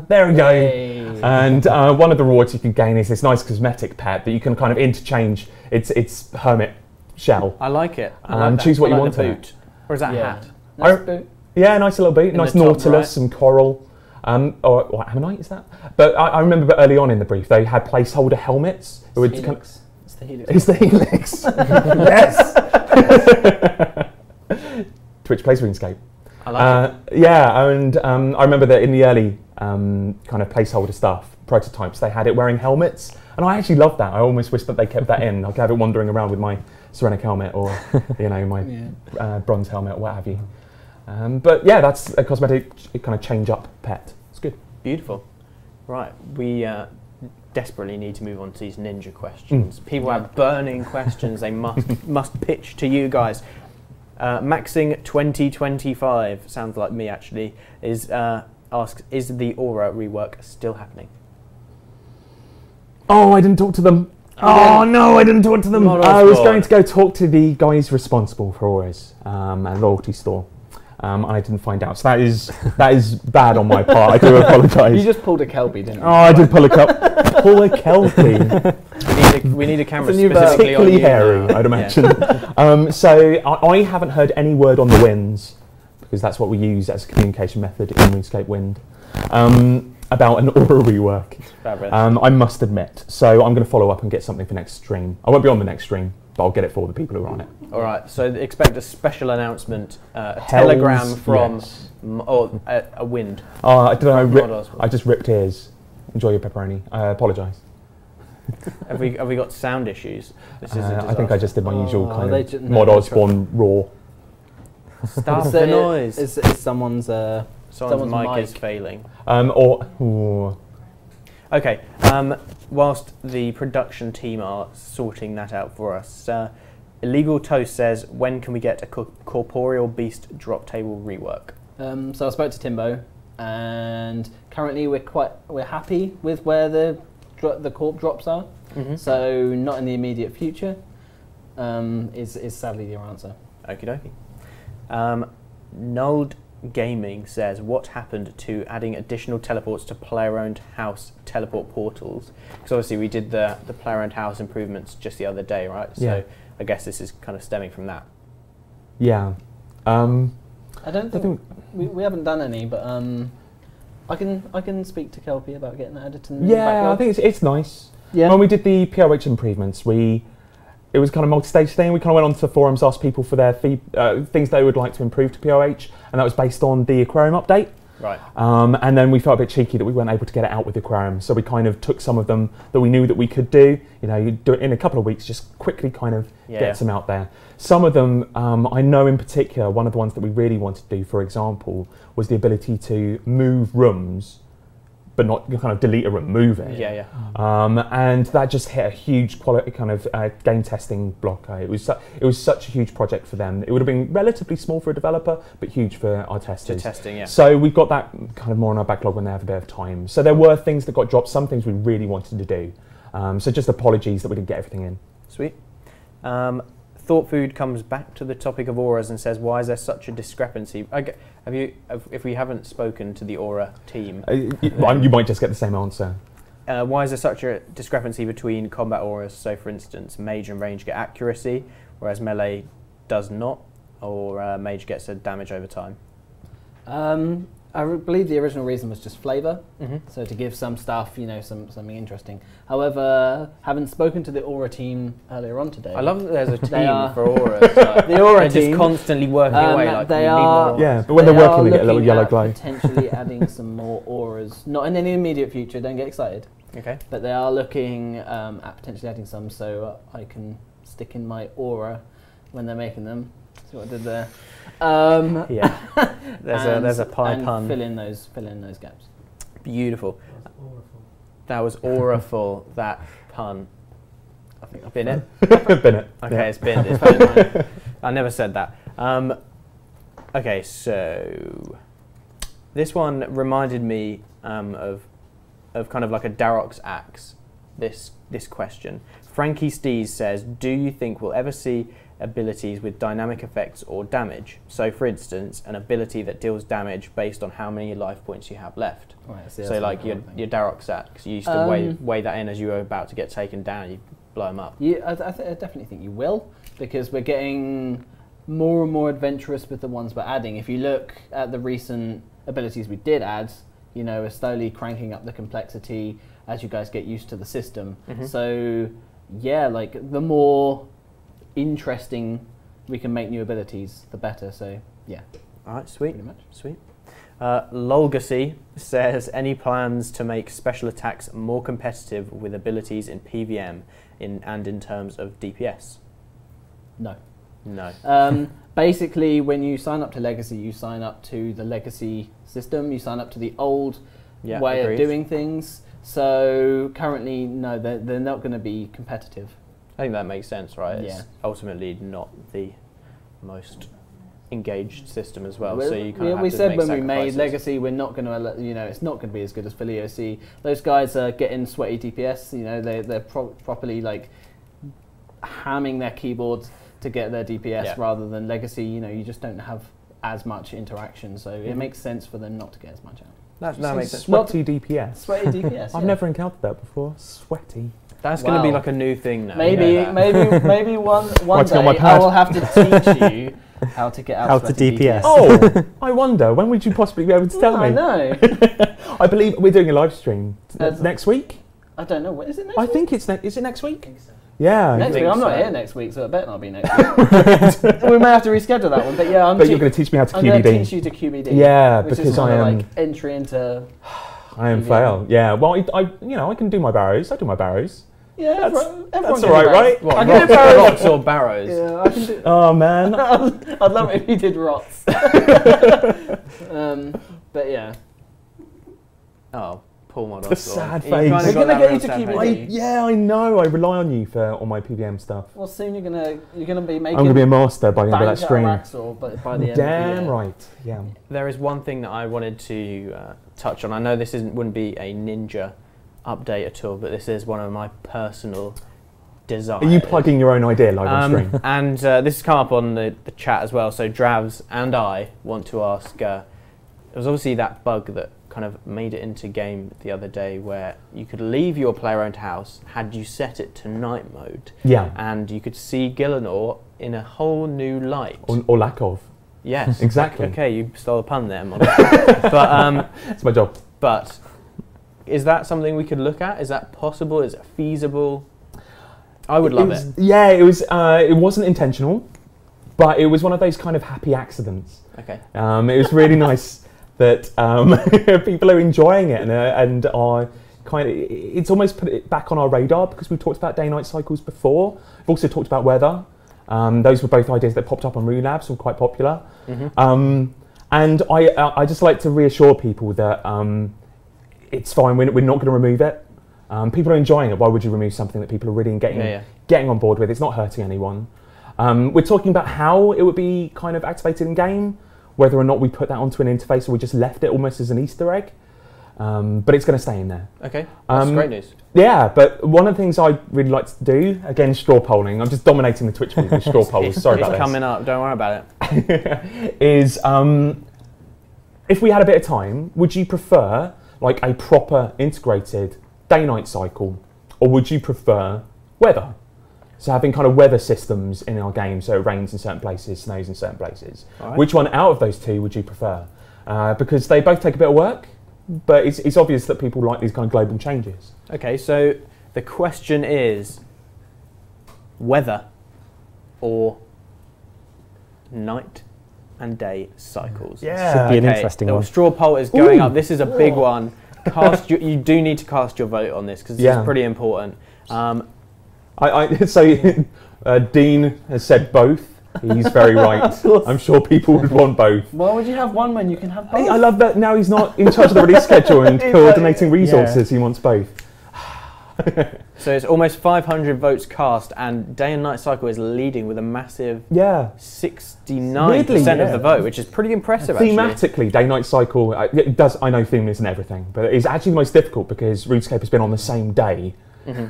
There we go. Yay. And one of the rewards you can gain is this nice cosmetic pet that you can kind of interchange its hermit shell. I like it. Choose what you want the to. boot. Or is that a hat? Nice boot. Yeah, nice little boot. Nice the top nautilus, right. some coral. Or what, ammonite is that? But I remember early on in the brief they had placeholder helmets. Helix. It's the Helix. It's the Helix. Yes. Twitch plays RuneScape. I like it. Yeah, and I remember that in the early kind of placeholder stuff, prototypes, they had it wearing helmets, and I actually loved that. I almost wish that they kept that in. I could have it wandering around with my Cerenic helmet or my bronze helmet, what have you. But yeah, that's a cosmetic kind of change-up pet. It's good. Beautiful. Right, we desperately need to move on to these ninja questions. People have burning questions they must pitch to you guys. Maxing 2025 sounds like me actually. Asks, is the Aura rework still happening? Oh, I didn't talk to them. Oh no, I didn't talk to them. I was going to go talk to the guys responsible for Auras and Loyalty Store. I didn't find out. So that is bad on my part. I do apologise. You just pulled a Kelpie, didn't you? Oh, I did pull a Kelpie. We need a camera It's a new specifically on Particularly you hairy, now. I'd imagine. So I haven't heard any word on the winds, because that's what we use as a communication method in RuneScape Wind, about an Aura rework. I must admit. So I'm going to follow up and get something for next stream. I won't be on the next stream, but I'll get it for the people who are on it. All right, so expect a special announcement, a telegram from a wind. Oh, I don't know. I just ripped ears. Enjoy your pepperoni. I apologise. Have we got sound issues? This is a I think I just did my usual kind of no, Mod Osborne raw. Stop the noise. Is someone's mic is failing. Okay. Whilst the production team are sorting that out for us, Illegal Toast says, when can we get a corporeal beast drop table rework? So I spoke to Timbo, and currently we're happy with where the corp drops are. Mm-hmm. So not in the immediate future. Is sadly your answer. Okie dokie. Nold Gaming says, what happened to adding additional teleports to player-owned house teleport portals? Because obviously we did the player-owned house improvements just the other day, right? So I guess this is kind of stemming from that. Yeah. I don't think we haven't done any, but I can speak to Kelpie about getting that added to the backlog. I think it's nice. Yeah. When we did the PRH improvements, it was kind of multi-stage thing. We kind of went onto the forums, asked people for their things they would like to improve to PRH, and that was based on the aquarium update. Right. And then we felt a bit cheeky that we weren't able to get it out with the aquarium, so we kind of took some of them that we knew that we could do. You do it in a couple of weeks, just quickly kind of get some out there. Some of them, I know in particular, one of the ones that we really wanted to do, for example, was the ability to move rooms, but not kind of delete a room, move it. Yeah. And that just hit a huge quality kind of game testing block. It was such a huge project for them. It would have been relatively small for a developer, but huge for our testers. Testing, yeah. So we've got that kind of more on our backlog when they have a bit of time. So there were things that got dropped, some things we really wanted to do. So just apologies that we didn't get everything in. Sweet. Thought Food comes back to the topic of auras and says, why is there such a discrepancy? If we haven't spoken to the Aura team... you might just get the same answer. Why is there such a discrepancy between combat auras? So, for instance, mage and range get accuracy, whereas melee does not, or mage gets a damage over time? I believe the original reason was just flavour, so to give some stuff, something interesting. However, having spoken to the Aura team earlier on today, I love that there's a team for auras. The Aura team just constantly working away. They are, but when they're working, they get a little yellow glow. Potentially adding some more auras, not in any immediate future. Don't get excited. Okay. But they are looking at potentially adding some, so I can stick in my aura when they're making them. See what I did there. There's a pie pun. Fill in those gaps. Beautiful. That was auraful. That pun. I think bin it. Bin it. Okay, yeah. It's binned. I never said that. Okay, so this one reminded me of kind of like a Darok's axe. This question. Frankie Stees says, do you think we'll ever see abilities with dynamic effects or damage. So for instance, an ability that deals damage based on how many life points you have left. Right, So like your Darok Sat, because you used to weigh that in as you were about to get taken down, you blow them up. Yeah, I definitely think you will, because we're getting more and more adventurous with the ones we're adding. If you look at the recent abilities we did add, you know, we're slowly cranking up the complexity as you guys get used to the system. So yeah, like the more interesting we can make new abilities, the better. So yeah. All right, sweet. Pretty much. Sweet. Lolgacy says, any plans to make special attacks more competitive with abilities in PVM and in terms of DPS? No. No. Basically, when you sign up to Legacy, you sign up to the Legacy system. You sign up to the old way of doing things. So currently, no, they're not going to be competitive. I think that makes sense, right? Yeah. It's ultimately not the most engaged system as well. So you kind of have we to said make when we made sacrifices. Legacy, we're not going to, you know, it's not going to be as good as Filio C. Those guys are getting sweaty DPS. You know, they're properly like hamming their keyboards to get their DPS rather than Legacy. You know, you just don't have as much interaction, so it makes sense for them not to get as much out. That makes sense. Sweaty DPS. Sweaty DPS. I've never encountered that before. Sweaty. That's going to be like a new thing now. Maybe one Writing on day my pad. I will have to teach you how to get out How to sweaty DPS. Oh, I wonder, when would you possibly be able to tell me? I know. I believe we're doing a live stream next week. I don't know. Is it next I week? think it's is it next week? I think so. Yeah. Next week, think I'm not so. here next week, so it better not be next week. We may have to reschedule that one, but yeah, But you're going to teach me how to I'm going to QBD. teach you to QBD. Yeah, which because is I am. like entry into. I am QBD. fail. Yeah. Well, I can do my barrows. I do my barrows. Yeah, That's everyone all right, right? What, I can do rocks, barrows. rocks or barrows? Yeah, I can do. Oh man. I'd love it if you did rots. But yeah. Oh, poor model. The sad You face. kinda We're got gonna that get real you to sad QBD. face. Yeah, I know. I rely on you for all my PVM stuff. Well, soon you're gonna be I'm making. going to be a master by the end of that bank stream. at Raxor, but by the end Damn of the year. right. Yeah. There is one thing that I wanted to touch on. I know this wouldn't be a Ninja update at all, but this is one of my personal desires. Are you plugging your own idea live on stream? And this has come up on the chat as well. So Dravs and I want to ask. There was obviously that bug that kind of made it into game the other day, where you could leave your player-owned house had you set it to night mode. Yeah. And you could see Gillinor in a whole new light. Or lack of. Yes. Exactly. Okay, you stole a pun there, Model. But It's my job. But is that something we could look at? Is that possible? Is it feasible? I would love it. Yeah, it was. It wasn't intentional, but it was one of those kind of happy accidents. Okay. It was really nice that people are enjoying it and are kind of. It's almost put it back on our radar because we've talked about day-night cycles before. We've also talked about weather. Those were both ideas that popped up on Rune Labs and were quite popular. And I just like to reassure people that it's fine. We're not going to remove it. People are enjoying it. Why would you remove something that people are really getting on board with? It's not hurting anyone. We're talking about how it would be kind of activated in game, whether or not we put that onto an interface or we just left it almost as an Easter egg. But it's going to stay in there. Okay, that's great news. Yeah, but one of the things I'd really like to do, again, straw polling. I'm just dominating the Twitch feed with straw polls. Sorry about It's this. coming up. Don't worry about it. Is if we had a bit of time, would you prefer like a proper integrated day-night cycle, or would you prefer weather? So having kind of weather systems in our game, so it rains in certain places, snows in certain places. Right. Which one out of those two would you prefer? Because they both take a bit of work, but it's obvious that people like these kind of global changes. Okay, so the question is weather or night and day cycles. Yeah. Should be an Okay, interesting the one. straw poll is going Ooh. up. This is a big one. You do need to cast your vote on this because this is pretty important. So Dean has said both. He's very right. I'm sure people would want both. Why would you have one when you can have both? I love that now he's not in charge of the release schedule and coordinating resources. He wants both. So it's almost 500 votes cast, and Day and Night Cycle is leading with a massive 69% of the vote, which is pretty impressive. Thematically, day-night cycle. It does. I know theme isn't everything, but it's actually the most difficult because RuneScape has been on the same day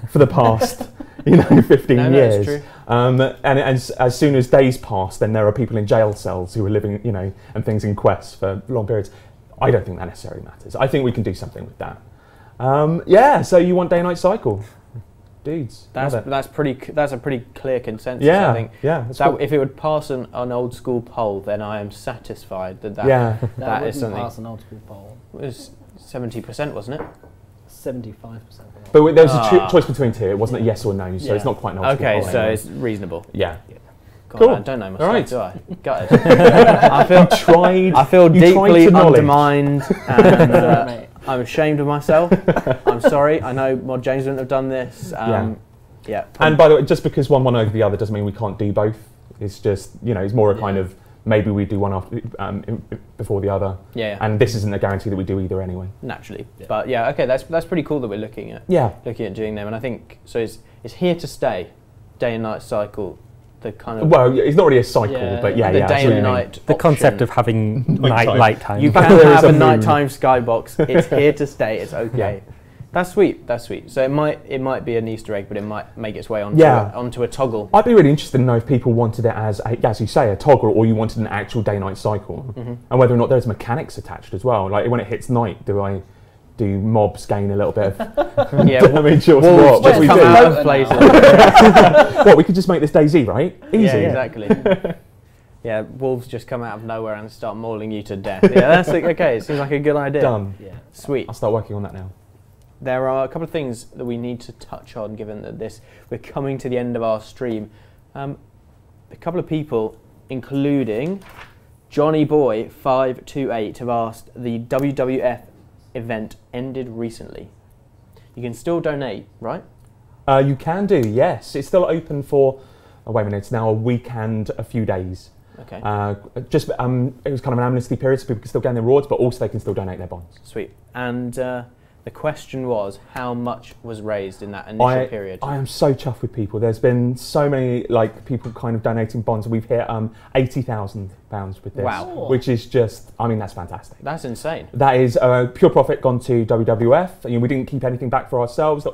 for the past, 15 No, years. it's true. And as soon as days pass, then there are people in jail cells who are living, and things in quests for long periods. I don't think that necessarily matters. I think we can do something with that. So you want day-night cycle, dudes? That's a pretty clear consensus. Yeah, I think. Yeah. Cool. If it would pass an old school poll, then I am satisfied that that is something. Pass an old school poll. It was 70%, wasn't it? 75%. But there was a choice between two. It wasn't a yes or no, so it's not quite an old school poll. Okay, so it's reasonable. Yeah. God, Cool. I don't know myself, All right. do I? Gutted. I feel deeply undermined, and I'm ashamed of myself. I'm sorry. I know Mod James wouldn't have done this. Yeah. And by the way, just because one won over the other doesn't mean we can't do both. It's just, it's more a kind of maybe we do one after before the other. Yeah. And this isn't a guarantee that we do either anyway. Naturally. Yeah. But yeah, okay, that's pretty cool that we're looking at doing them. And I think so. It's here to stay. Day and night cycle. The kind of it's not really a cycle, but the day and night. The concept of having night time. You can have a nighttime skybox. It's here to stay. It's okay. Yeah. That's sweet. That's sweet. So it might be an Easter egg, but it might make its way onto a toggle. I'd be really interested to know if people wanted it as you say, a toggle, or you wanted an actual day-night cycle, and whether or not there's mechanics attached as well. Like when it hits night, do mobs gain a little bit of damage or what? What we do? What, we could just make this DayZ, right? Easy. Yeah, exactly. Yeah, wolves just come out of nowhere and start mauling you to death. Yeah, that's okay. It seems like a good idea. Done. Yeah. Sweet. I'll start working on that now. There are a couple of things that we need to touch on, given that we're coming to the end of our stream. A couple of people, including Johnny Boy 528, have asked, the WWF event ended recently. You can still donate, right? You can do, yes. It's still open for, wait a minute, it's now a week and a few days. Okay. It was kind of an amnesty period, so people can still gain their rewards, but also they can still donate their bonds. Sweet. And the question was, how much was raised in that initial period? I am so chuffed with people. There's been so many people kind of donating bonds. We've hit £80,000 with this, which is just, that's fantastic. That's insane. That is pure profit gone to WWF. We didn't keep anything back for ourselves.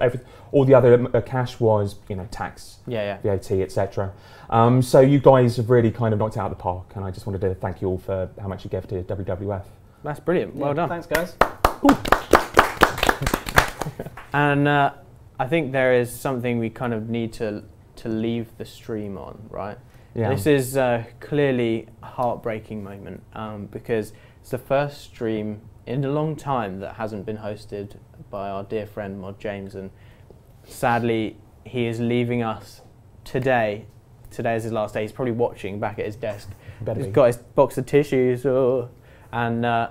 All the other cash was, tax, VAT, etc. So you guys have really kind of knocked it out of the park, and I just wanted to thank you all for how much you gave to WWF. That's brilliant. Well done. Thanks, guys. Ooh. And I think there is something we kind of need to leave the stream on, right? Yeah. This is clearly a heartbreaking moment because it's the first stream in a long time that hasn't been hosted by our dear friend Mod James, and sadly he is leaving us today. Today is his last day. He's probably watching back at his desk. He's got his box of tissues, and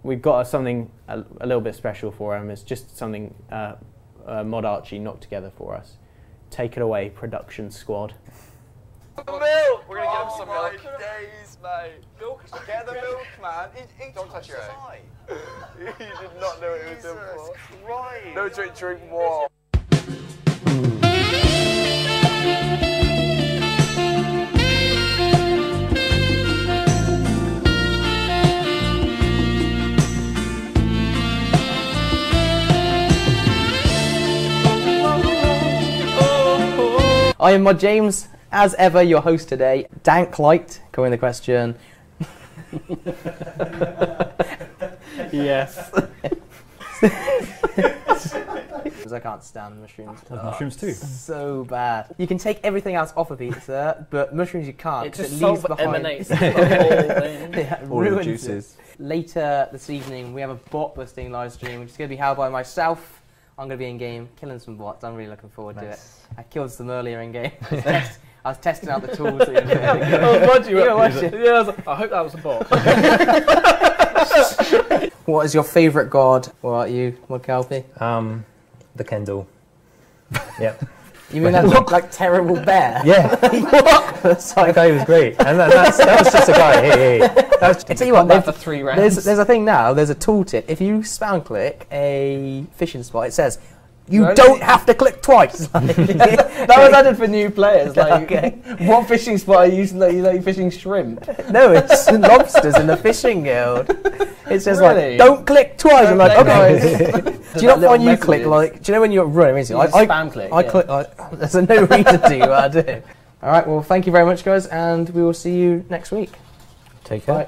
we've got something a little bit special for him. It's just something Mod Archie knocked together for us. Take it away, production squad. Milk! We're gonna get him some milk. Days, mate. Milk, get the milk, man. Don't touch your eye. You did not know what it was doing for. Right. No, drink more. I am Mod James, as ever, your host today. Dank Light, calling the question. Yes. I can't stand mushrooms. Mushrooms too. So bad. You can take everything else off a pizza, but mushrooms you can't. It just leaves behind. emanates the whole thing. Yeah, all the juices. Later this evening, we have a bot busting live stream, which is going to be held by myself. I'm going to be in game, killing some bots. I'm really looking forward to it. I killed some earlier in game. I was testing out the tools. I hope that was a bot. What is your favourite god? What about you, Mod Calpy? The Kendall. Yep. You mean that like terrible bear? Yeah. What? That guy was great. And that was just a guy. Hey. I tell you what, for 3 rounds. there's a thing now, there's a tooltip. If you spam click a fishing spot, it says, You don't have to click twice. That was added for new players. Like, what fishing spot are you using? Like fishing shrimp? No, it's lobsters in the fishing guild. It says Really? like, don't click twice. I'm like, okay. Twice. Do you not Little find you messages. click like? Do you know when you're running? You just spam click. I yeah. click. There's no reason to. What I do. All right. Well, thank you very much, guys, and we will see you next week. Take care. Bye.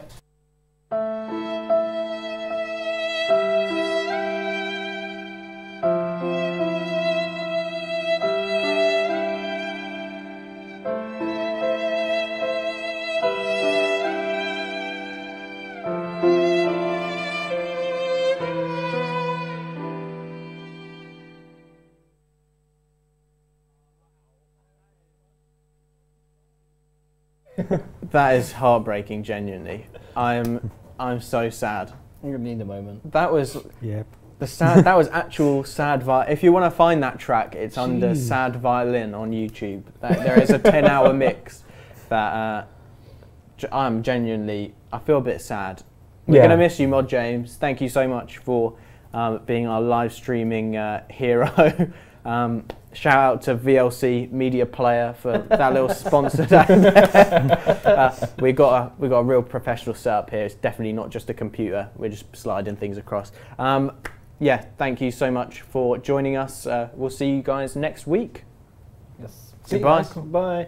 That is heartbreaking, genuinely. I'm so sad. I'm gonna need a moment. That was Yep. the sad. That was actual sad violin. If you want to find that track, it's under sad violin on YouTube. There is a 10-hour mix that I'm genuinely. I feel a bit sad. We're gonna miss you, Mod James. Thank you so much for being our live streaming hero. Shout out to VLC Media Player for that little sponsor down there. We got a real professional setup here. It's definitely not just a computer. We're just sliding things across. Yeah, thank you so much for joining us. We'll see you guys next week. Yes. Goodbye. Bye.